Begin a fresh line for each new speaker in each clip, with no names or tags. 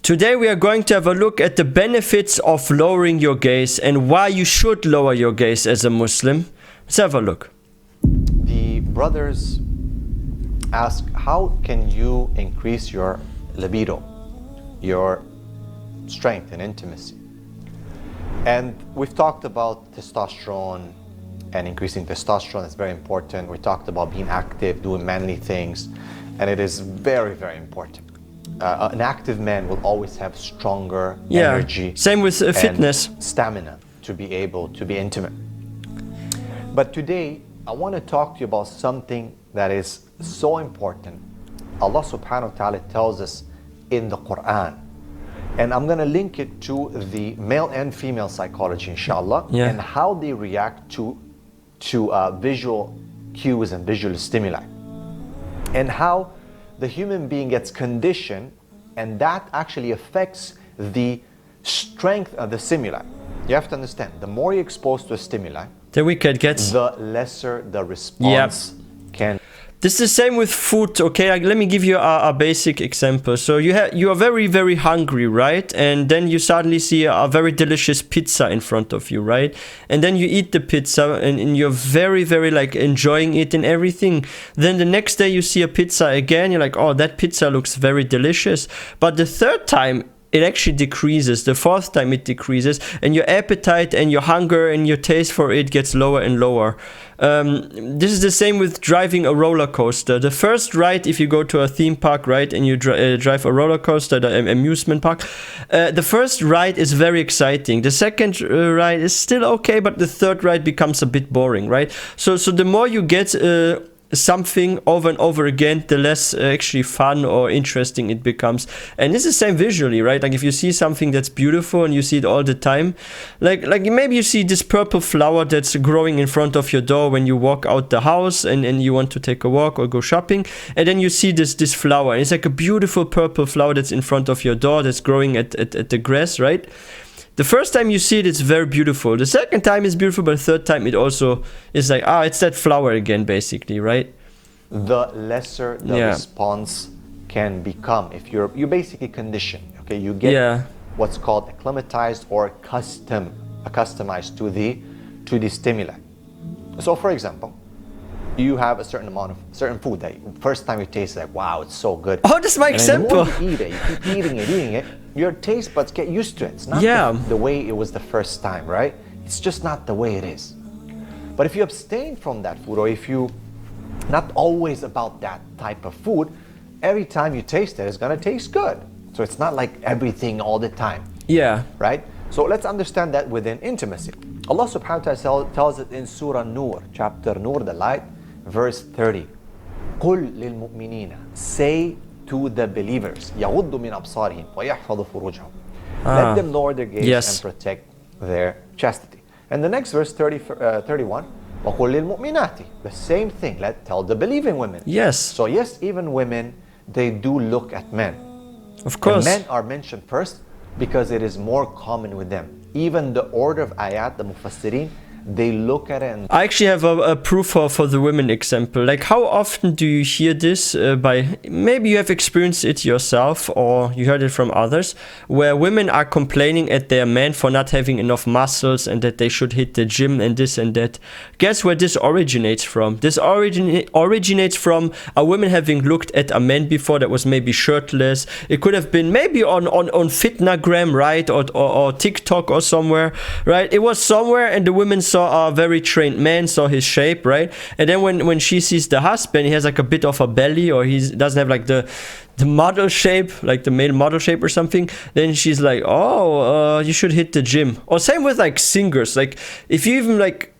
Today we are going to have a look at the benefits of lowering your gaze and why you should lower your gaze as a Muslim. Let's have a look.
The brothers ask, how can you increase your libido, your strength and intimacy? And we've talked about testosterone and increasing testosterone. It's very important. We talked about being active, doing manly things, and it is very, very important. An active man will always have stronger energy.
Same with fitness.
Stamina to be able to be intimate. But today, I want to talk to you about something that is so important. Allah subhanahu wa ta'ala tells us in the Quran. And I'm going to link it to the male and female psychology, inshallah, and how they react to visual cues and visual stimuli. And how the human being gets conditioned, and that actually affects the strength of the stimuli. You have to understand, the more you're exposed to a stimuli,
the weaker it gets,
the lesser the response can.
This is the same with food, okay? Let me give you a basic example. So you are very, very hungry, right? And then you suddenly see a very delicious pizza in front of you, right? And then you eat the pizza and you're very, very like enjoying it and everything. Then the next day you see a pizza again, you're like, oh, that pizza looks very delicious. But the third time, it actually decreases. The fourth time it decreases, and your appetite and your hunger and your taste for it gets lower and lower. This is the same with driving a roller coaster. The first ride, if you go to a theme park, right, and you drive a roller coaster, the amusement park, the first ride is very exciting. The second ride is still okay, but the third ride becomes a bit boring, right? So the more you get something over and over again, the less actually fun or interesting it becomes. And this is the same visually, right? Like if you see something that's beautiful and you see it all the time, like maybe you see this purple flower that's growing in front of your door when you walk out the house and you want to take a walk or go shopping, and then you see this flower, and it's like a beautiful purple flower that's in front of your door that's growing at the grass, right? The first time you see it, it's very beautiful. The second time is beautiful, but the third time it also is like, it's that flower again, basically, right?
The lesser the response can become. If you're basically conditioned, okay? You get what's called acclimatized or customized to the stimuli. So, for example, you have a certain amount of certain food that first time you taste it, like, wow, it's so good.
Oh, that's my example.
The more you eat it, you keep eating it, your taste buds get used to it. It's not the way it was the first time, right? It's just not the way it is. But if you abstain from that food, or if you not always about that type of food, every time you taste it, it's gonna taste good. So it's not like everything all the time.
Yeah.
Right? So let's understand that within intimacy. Allah subhanahu wa ta'ala tells it in Surah Nur, chapter Nur, the light, verse 30. قُلْ لِلْمُؤْمِنِينَ, say to the believers, يَغُضُّ مِنْ أَبْصَارِهِمْ وَيَحْفَظُ فُرُوجَهُم, let them lower their gaze and protect their chastity. And the next verse, 31, وَقُلْ لِلْمُؤْمِنَاتِ, the same thing, tell the believing women.
Yes.
So yes, even women, they do look at men.
Of course.
And men are mentioned first because it is more common with them. Even the order of ayat, the mufassirin, they look at it and...
I actually have a proof for the women example. Like, how often do you hear this maybe you have experienced it yourself or you heard it from others, where women are complaining at their men for not having enough muscles and that they should hit the gym and this and that. Guess where this originates from? This originates from a woman having looked at a man before that was maybe shirtless. It could have been maybe on Fitnagram, right? Or TikTok or somewhere, right? It was somewhere and the women saw a very trained man, saw his shape, right? And then when she sees the husband, he has like a bit of a belly, or he doesn't have like the model shape, like the male model shape or something, then she's like, you should hit the gym. Or same with like singers. Like if you even like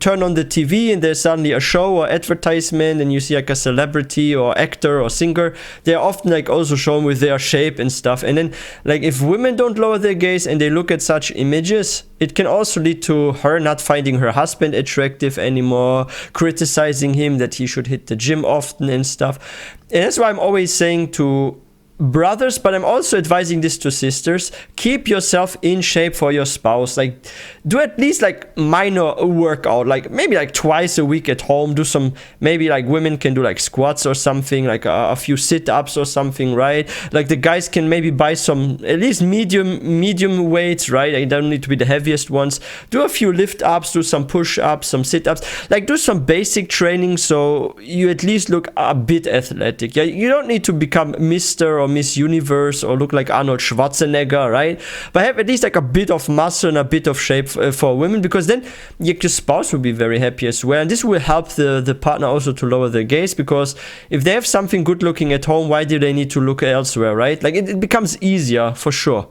turn on the TV and there's suddenly a show or advertisement and you see like a celebrity or actor or singer, they're often like also shown with their shape and stuff. And then like if women don't lower their gaze and they look at such images, it can also lead to her not finding her husband attractive anymore, criticizing him that he should hit the gym often and stuff. And that's why I'm always saying to brothers, but I'm also advising this to sisters, keep yourself in shape for your spouse. Like, do at least like minor workout, like maybe like twice a week at home. Do some, maybe like women can do like squats or something, like a few sit-ups or something, right? Like the guys can maybe buy some at least medium weights, right? They don't need to be the heaviest ones. Do a few lift-ups, do some push-ups, some sit-ups, like do some basic training so you at least look a bit athletic. Yeah, you don't need to become Mr. or Miss Universe or look like Arnold Schwarzenegger, right? But have at least like a bit of muscle and a bit of shape for women, because then your spouse will be very happy as well. And this will help the partner also to lower their gaze, because if they have something good looking at home, why do they need to look elsewhere, right? Like it becomes easier for sure.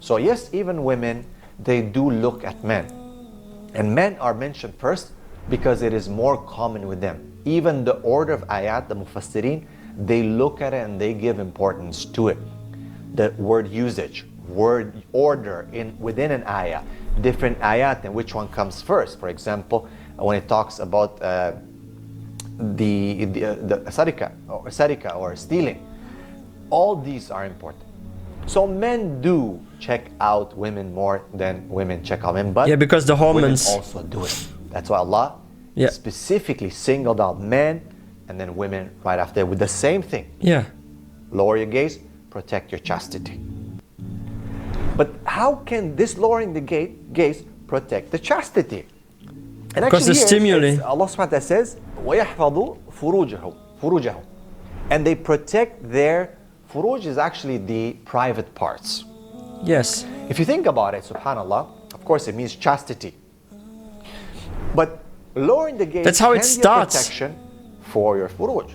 So yes, even women, they do look at men. And men are mentioned first because it is more common with them. Even the order of ayat, the mufassirin, they look at it and they give importance to it. The word usage, word order within an ayah, different ayat and which one comes first. For example, when it talks about the sarika or stealing, all these are important. So men do check out women more than women check out men, but
yeah, because the hormones
women also do it. That's why Allah specifically singled out men and then women right after with the same thing.
Yeah.
Lower your gaze, protect your chastity. But how can this lowering the gaze protect the chastity? And
because the stimuli.
Allah subhanahu wa ta'ala says, وَيَحْفَظُوا فُرُوجَهُمْ. And they protect their furuj is actually the private parts.
Yes.
If you think about it, subhanallah, of course it means chastity. But lowering the gaze
that's how it
can
starts.
be a protection for your furuj,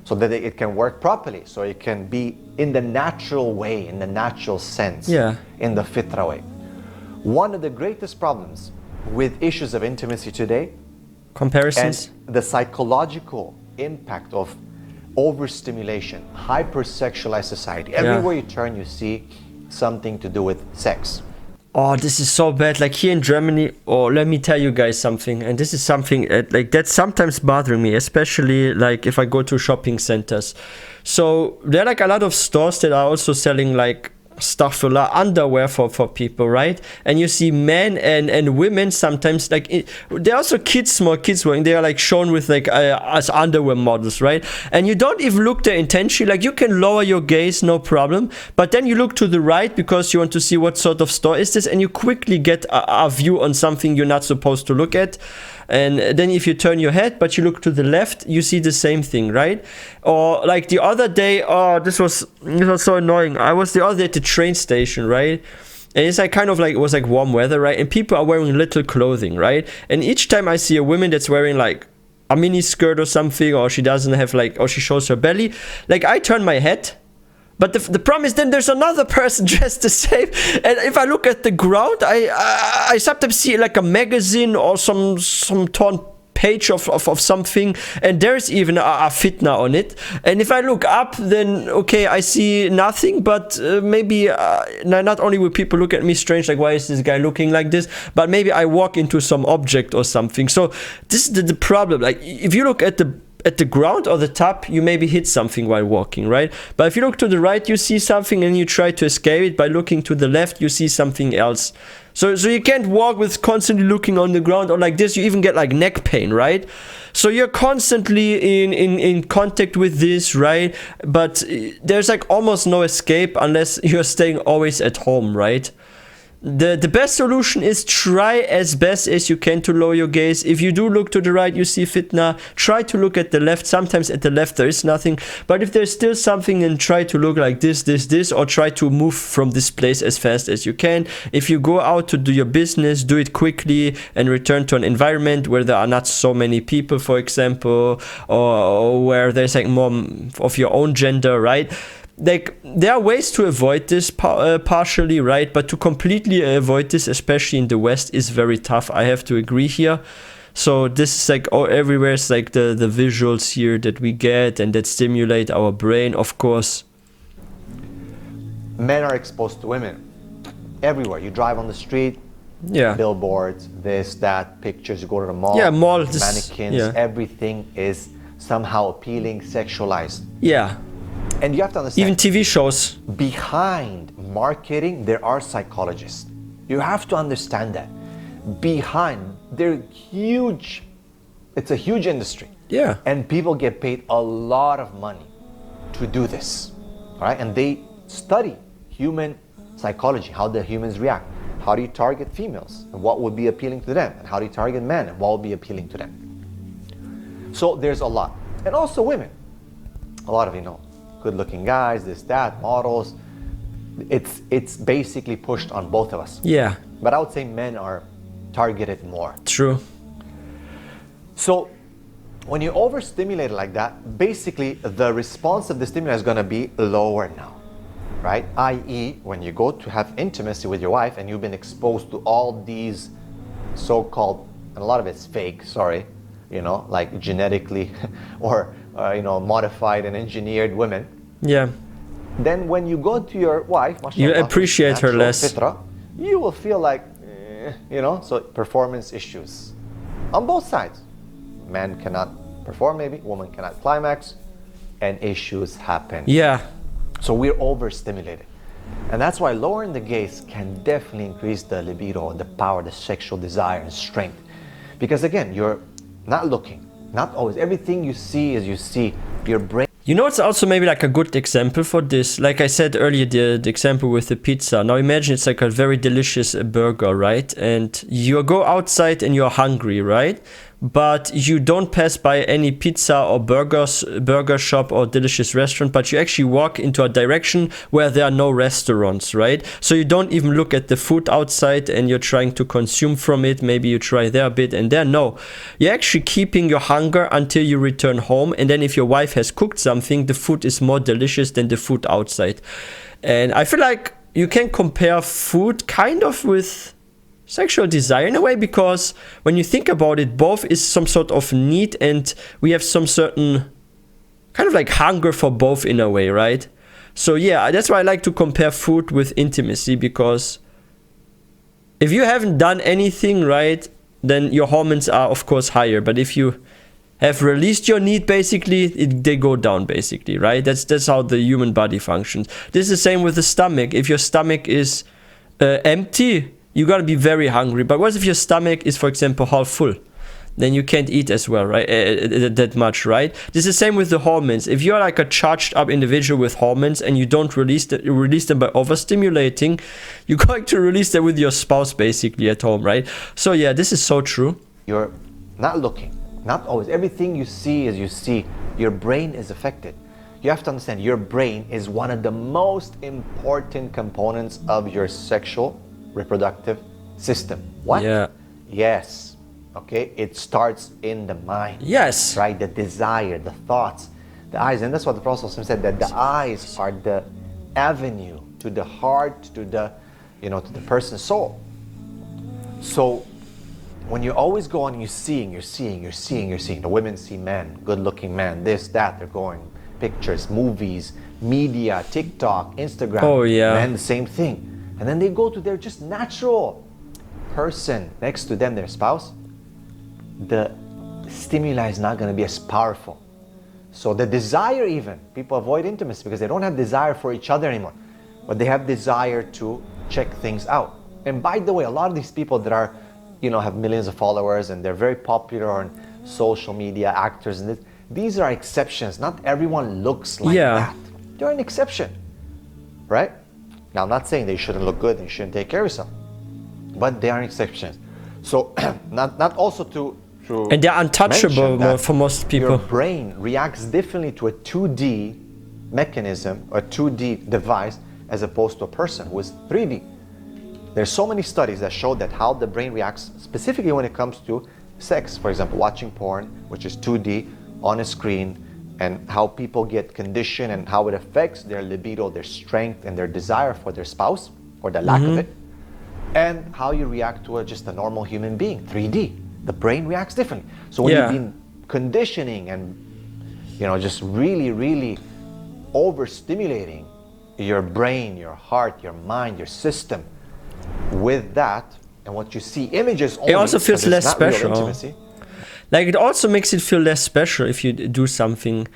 so that it can work properly, so it can be in the natural way, in the natural sense, in the fitra way. One of the greatest problems with issues of intimacy today,
comparisons,
and the psychological impact of overstimulation, hypersexualized society. Everywhere you turn, you see something to do with sex.
Oh, this is so bad. Like here in Germany, let me tell you guys something. And this is something like that's sometimes bothering me, especially like if I go to shopping centers. So there are like a lot of stores that are also selling like astaghfirullah, underwear for people, right? And you see men and women sometimes, like there are also small kids wearing, they are like shown with like as underwear models, right? And you don't even look there intentionally, like you can lower your gaze, no problem, but then you look to the right because you want to see what sort of store is this, and you quickly get a view on something you're not supposed to look at. And then if you turn your head but you look to the left, you see the same thing, right? Or like the other day, this was so annoying. I was the other day at the train station, right? And it's like kind of like, it was like warm weather, right? And people are wearing little clothing, right? And each time I see a woman that's wearing like a mini skirt or something, or she doesn't have like, or she shows her belly, like I turn my head. But the problem is then there's another person dressed the same, and if I look at the ground, I sometimes see like a magazine or some torn page of something, and there's even a fitna on it. And if I look up, then okay, I see nothing, but maybe not only will people look at me strange, like why is this guy looking like this, but maybe I walk into some object or something. So this is the problem. Like if you look at the ground or the top, you maybe hit something while walking, right? But if you look to the right, you see something and you try to escape it. By looking to the left, you see something else. So you can't walk with constantly looking on the ground, or like this, you even get like neck pain, right? So you're constantly in contact with this, right? But there's like almost no escape unless you're staying always at home, right? The best solution is try as best as you can to lower your gaze. If you do look to the right, you see fitna. Try to look at the left. Sometimes at the left there is nothing. But if there's still something, then try to look like this, or try to move from this place as fast as you can. If you go out to do your business, do it quickly and return to an environment where there are not so many people, for example, or where there's like more of your own gender, right? Like there are ways to avoid this partially, right? But to completely avoid this, especially in the West, is very tough. I have to agree here. So this is like everywhere. It's like the visuals here that we get and that stimulate our brain, of course.
Men are exposed to women everywhere. You drive on the street, billboards, this, that, pictures. You go to the mall, mannequins. Everything is somehow appealing, sexualized.
Yeah.
And you have to understand,
Even TV shows.
behind marketing, there are psychologists. You have to understand that. Behind, they're huge. It's a huge industry.
Yeah.
And people get paid a lot of money to do this. All right? And they study human psychology, how the humans react. How do you target females? And what would be appealing to them? And how do you target men? And what would be appealing to them? So there's a lot. And also women. A lot of, good-looking guys, this, that, models. It's basically pushed on both of us.
Yeah.
But I would say men are targeted more.
True.
So when you overstimulate it like that, basically the response of the stimuli is going to be lower now, right? I.e., when you go to have intimacy with your wife and you've been exposed to all these so-called, and a lot of it's fake, sorry, like genetically or modified and engineered women.
Yeah.
Then when you go to your wife,
you appreciate her less.
Fitra, you will feel like, so performance issues on both sides. Man cannot perform, maybe woman cannot climax, and issues happen.
Yeah.
So we're overstimulated, and that's why lowering the gaze can definitely increase the libido, the power, the sexual desire and strength, because again, you're not looking, not always. Everything you see is you see. Your brain.
It's also maybe like a good example for this. Like I said earlier, the example with the pizza. Now imagine it's like a very delicious burger, right? And you go outside and you're hungry, right? But you don't pass by any pizza or burger shop or delicious restaurant, but you actually walk into a direction where there are no restaurants, right? So you don't even look at the food outside and you're trying to consume from it. Maybe you try there a bit and there. No, you're actually keeping your hunger until you return home. And then if your wife has cooked something, the food is more delicious than the food outside. And I feel like you can compare food kind of with sexual desire in a way, because when you think about it, both is some sort of need, and we have some certain kind of like hunger for both in a way, right? So yeah, that's why I like to compare food with intimacy, because if you haven't done anything, right, then your hormones are of course higher, but if you have released your need, basically they go down, basically, right? That's how the human body functions. This is the same with the stomach. If your stomach is empty, you gotta be very hungry. But what if your stomach is, for example, half full? Then you can't eat as well, right? That much, right? This is the same with the hormones. If you're like a charged up individual with hormones and you don't release them by overstimulating, you're going to release them with your spouse basically at home, right? So yeah, this is so true.
You're not looking, not always. Everything you see is you see. Your brain is affected. You have to understand, your brain is one of the most important components of your sexual reproductive system. What?
Yeah.
Yes. Okay. It starts in the mind.
Yes.
Right. The desire, the thoughts, the eyes, and that's what the Prophet said, that the eyes are the avenue to the heart, to the, to the person's soul. So when you always go on, you're seeing. The women see men, good-looking men, this, that. They're going pictures, movies, media, TikTok, Instagram.
Oh yeah.
Men, the same thing. And then they go to their just natural person next to them, their spouse. The stimuli is not going to be as powerful. So the desire, even, people avoid intimacy because they don't have desire for each other anymore. But they have desire to check things out. And by the way, a lot of these people that are, have millions of followers and they're very popular on social media, actors, and these are exceptions. Not everyone looks like that. They're an exception, right? Now, I'm not saying they shouldn't look good and you shouldn't take care of yourself, but they are exceptions. So, not also to
and they're untouchable for most people.
Your brain reacts differently to a 2D mechanism, a 2D device, as opposed to a person who is 3D. There's so many studies that show that how the brain reacts, specifically when it comes to sex. For example, watching porn, which is 2D on a screen, and how people get conditioned and how it affects their libido, their strength, and their desire for their spouse, or the lack of it, and how you react to just a normal human being, 3D. The brain reacts differently. So when you've been conditioning and, just really, really overstimulating your brain, your heart, your mind, your system with that, and what you see, images only,
it also feels less special.
Intimacy.
Like, it also makes it feel less special if you do something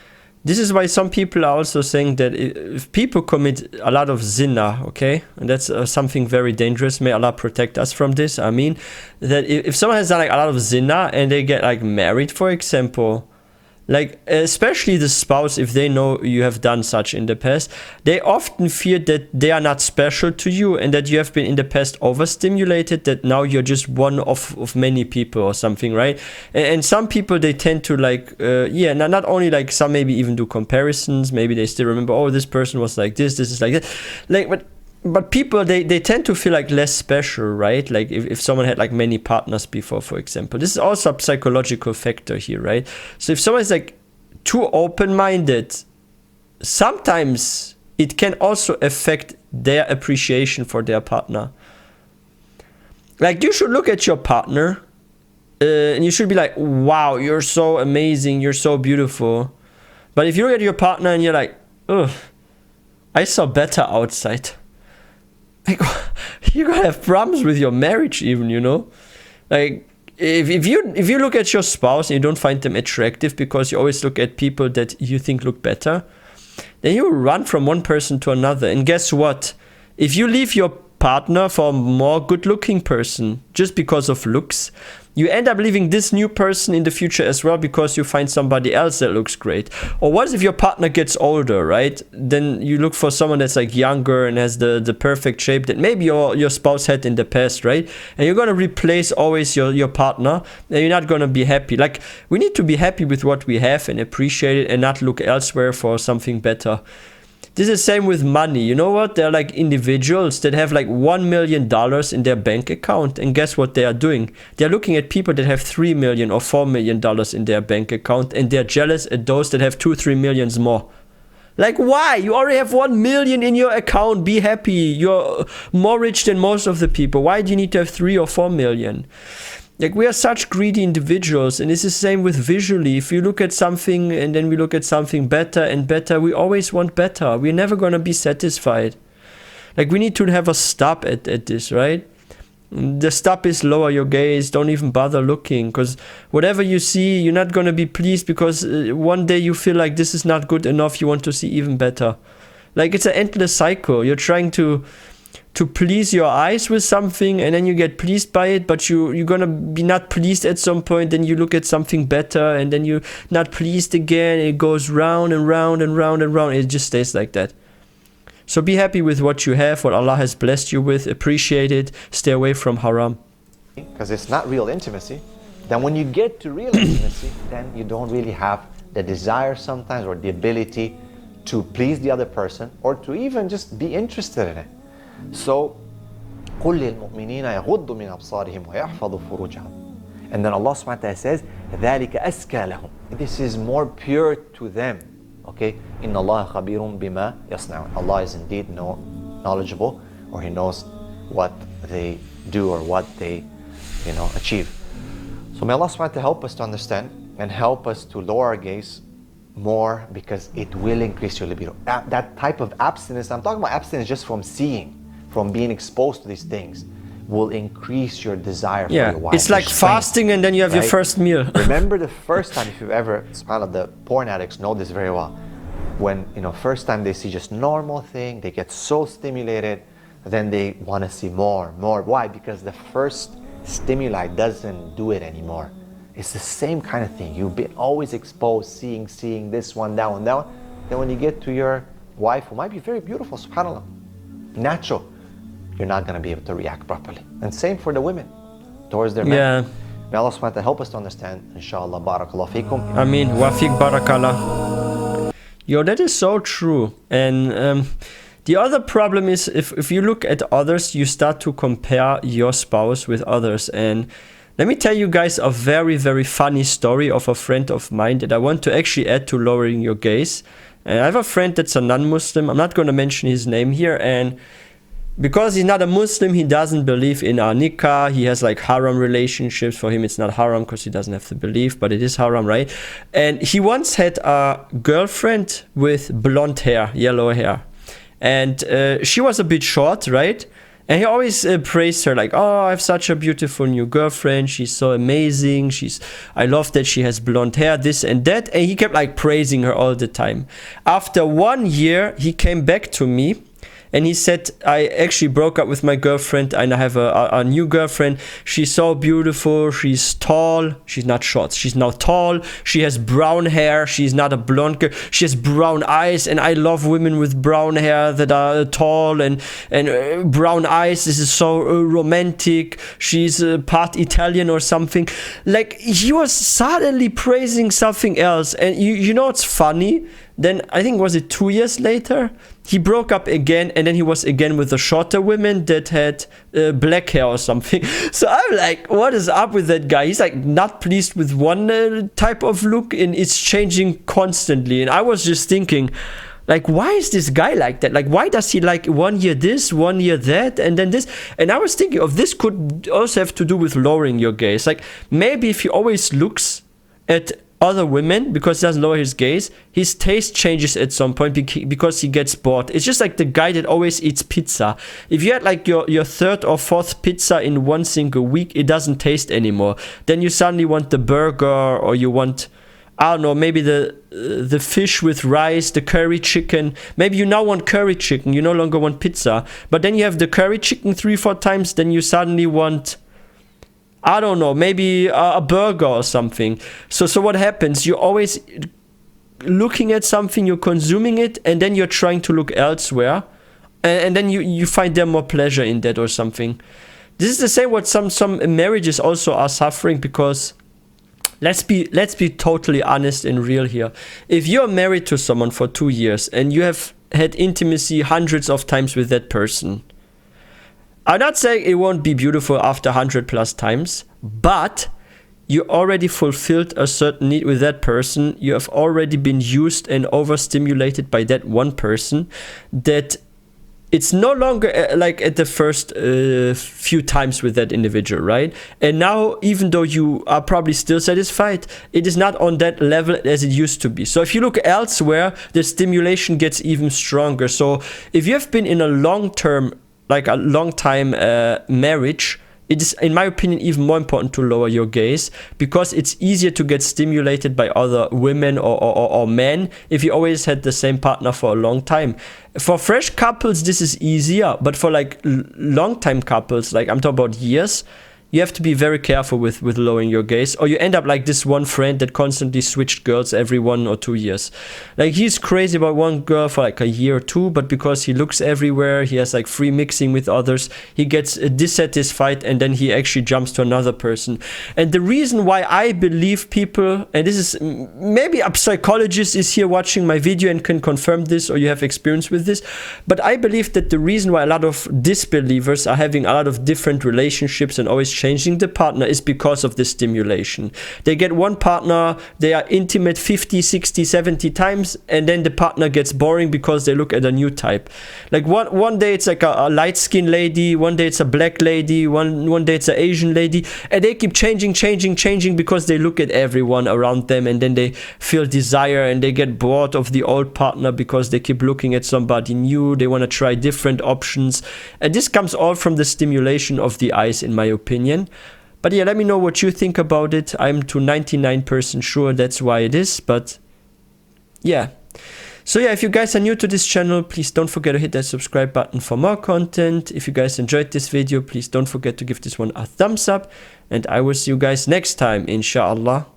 this is why some people are also saying that if people commit a lot of zina, okay, and that's something very dangerous, may Allah protect us from this, I mean, that if someone has done like a lot of zina and they get like married, for example, like especially the spouse, if they know you have done such in the past, they often fear that they are not special to you and that you have been in the past overstimulated, that now you're just one of many people or something, right? And some people, they tend to like, yeah, not only like, some maybe even do comparisons, maybe they still remember, oh, this person was like this is like that. Like, but people, they tend to feel like less special, right? Like if someone had like many partners before, for example. This is also a psychological factor here, right? So if someone is like too open-minded, sometimes it can also affect their appreciation for their partner. Like you should look at your partner and you should be like, wow, you're so amazing, you're so beautiful. But if you look at your partner and you're like, ugh, I saw better outside. Like, you're gonna have problems with your marriage even, you know? Like, if you look at your spouse and you don't find them attractive because you always look at people that you think look better, then you run from one person to another. And guess what? If you leave your partner for a more good-looking person just because of looks, you end up leaving this new person in the future as well because you find somebody else that looks great. Or what if your partner gets older, right? Then you look for someone that's like younger and has the perfect shape that maybe your spouse had in the past, right? And you're going to replace always your partner and you're not going to be happy. Like, we need to be happy with what we have and appreciate it and not look elsewhere for something better. This is the same with money. You know what? They're like individuals that have like $1 million in their bank account. And guess what they are doing? They're looking at people that have $3 million or $4 million in their bank account. And they're jealous at those that have 2-3 millions more. Like, why? You already have 1 million in your account. Be happy. You're more rich than most of the people. Why do you need to have 3 or 4 million? Like, we are such greedy individuals, and it's the same with visually. If you look at something and then we look at something better and better, we always want better. We're never going to be satisfied. Like, we need to have a stop at this, right? The stop is lower your gaze. Don't even bother looking, because whatever you see, you're not going to be pleased, because one day you feel like this is not good enough. You want to see even better. Like, it's an endless cycle. You're trying to please your eyes with something, and then you get pleased by it, but you're gonna be not pleased at some point. Then you look at something better, and then you're not pleased again. It goes round and round and round and round. It just stays like that. So be happy with what you have, what Allah has blessed you with. Appreciate it. Stay away from haram.
Because it's not real intimacy. Then when you get to real intimacy, then you don't really have the desire sometimes or the ability to please the other person or to even just be interested in it. So, قُلْ لِلْمُؤْمِنِينَ يَغُضُّ مِنْ أَبْصَارِهِمْ وَيَحْفَظُوا فُرُوجَهُمْ. And then Allah subhanahu wa ta'ala says, ذَلِكَ أَزْكَى لَهُمْ. This is more pure to them. Okay? إِنَّ اللَّهَ خَبِيرٌ بِمَا يَصْنَعُونَ. Allah is indeed knowledgeable, or He knows what they do or what they, achieve. So may Allah subhanahu wa ta'ala help us to understand and help us to lower our gaze more, because it will increase your libido. That type of abstinence, I'm talking about abstinence just from seeing, from being exposed to these things, will increase your desire for your wife.
It's like fasting and then you have your first meal.
Remember the first time, if you've ever, subhanAllah, the porn addicts know this very well. When, first time they see just normal thing, they get so stimulated, then they want to see more. Why? Because the first stimuli doesn't do it anymore. It's the same kind of thing. You've been always exposed, seeing this one, that one, that one. Then when you get to your wife, who might be very beautiful, subhanAllah, natural, you're not going to be able to react properly. And same for the women towards their men. May Allah subhanahu wa ta'ala help us to understand. Inshallah, barakallahu feekum.
Ameen. Wafiq barakallah. Yo, that is so true. And the other problem is, if you look at others, you start to compare your spouse with others. And let me tell you guys a very, very funny story of a friend of mine that I want to actually add to lowering your gaze. And I have a friend that's a non-Muslim. I'm not going to mention his name here. And because he's not a Muslim, he doesn't believe in our nikah. He has like haram relationships. For him, it's not haram because he doesn't have the belief, but it is haram, right? And he once had a girlfriend with blonde hair, yellow hair. And she was a bit short, right? And he always praised her, like, oh, I have such a beautiful new girlfriend. She's so amazing. I love that she has blonde hair, this and that. And he kept like praising her all the time. After 1 year, he came back to me. And he said, I actually broke up with my girlfriend and I have a new girlfriend. She's so beautiful. She's tall. She's not short. She's now tall. She has brown hair. She's not a blonde girl. She has brown eyes. And I love women with brown hair that are tall and brown eyes. This is so romantic. She's part Italian or something. Like, he was suddenly praising something else. And you know what's funny? Then, I think, was it 2 years later? He broke up again, and then he was again with a shorter woman that had black hair or something. So I'm like, what is up with that guy? He's like not pleased with one type of look, and it's changing constantly. And I was just thinking, like, why is this guy like that? Like, why does he like 1 year this, 1 year that, and then this? And I was thinking of this could also have to do with lowering your gaze. Like, maybe if he always looks at other women because he doesn't lower his gaze, his taste changes at some point because he gets bored. It's just like the guy that always eats pizza. If you had like your third or fourth pizza in one single week, it doesn't taste anymore. Then you suddenly want the burger, or you want, I don't know, maybe the fish with rice, the curry chicken. Maybe you now want curry chicken, you no longer want pizza. But then you have the curry chicken 3-4 times, then you suddenly want, I don't know, maybe a burger or something. So what happens? You're always looking at something, you're consuming it, and then you're trying to look elsewhere. And then you find there more pleasure in that or something. This is the same what some marriages also are suffering, because let's be totally honest and real here. If you're married to someone for 2 years and you have had intimacy hundreds of times with that person, I'm not saying it won't be beautiful after 100+ times, but you already fulfilled a certain need with that person. You have already been used and overstimulated by that one person, that it's no longer like at the first few times with that individual, right? And now, even though you are probably still satisfied, it is not on that level as it used to be. So if you look elsewhere, the stimulation gets even stronger. So if you have been in a long-time marriage, it is, in my opinion, even more important to lower your gaze, because it's easier to get stimulated by other women or men if you always had the same partner for a long time. For fresh couples, this is easier, but for like long-time couples, like I'm talking about years, you have to be very careful with lowering your gaze, or you end up like this one friend that constantly switched girls every 1 or 2 years. Like, he's crazy about one girl for like a year or two, but because he looks everywhere, he has like free mixing with others, he gets dissatisfied, and then he actually jumps to another person. And the reason why I believe people, and this is, maybe a psychologist is here watching my video and can confirm this, or you have experience with this, but I believe that the reason why a lot of disbelievers are having a lot of different relationships and always changing the partner is because of the stimulation. They get one partner, they are intimate 50, 60, 70 times, and then the partner gets boring because they look at a new type. Like one day it's like a light-skinned lady, one day it's a black lady, one day it's an Asian lady, and they keep changing because they look at everyone around them, and then they feel desire and they get bored of the old partner because they keep looking at somebody new. They want to try different options, and this comes all from the stimulation of the eyes, in my opinion. But yeah, let me know what you think about it. I'm to 99% sure that's why it is, but yeah. So yeah, if you guys are new to this channel, please don't forget to hit that subscribe button for more content. If you guys enjoyed this video, please don't forget to give this one a thumbs up, and I will see you guys next time, inshallah.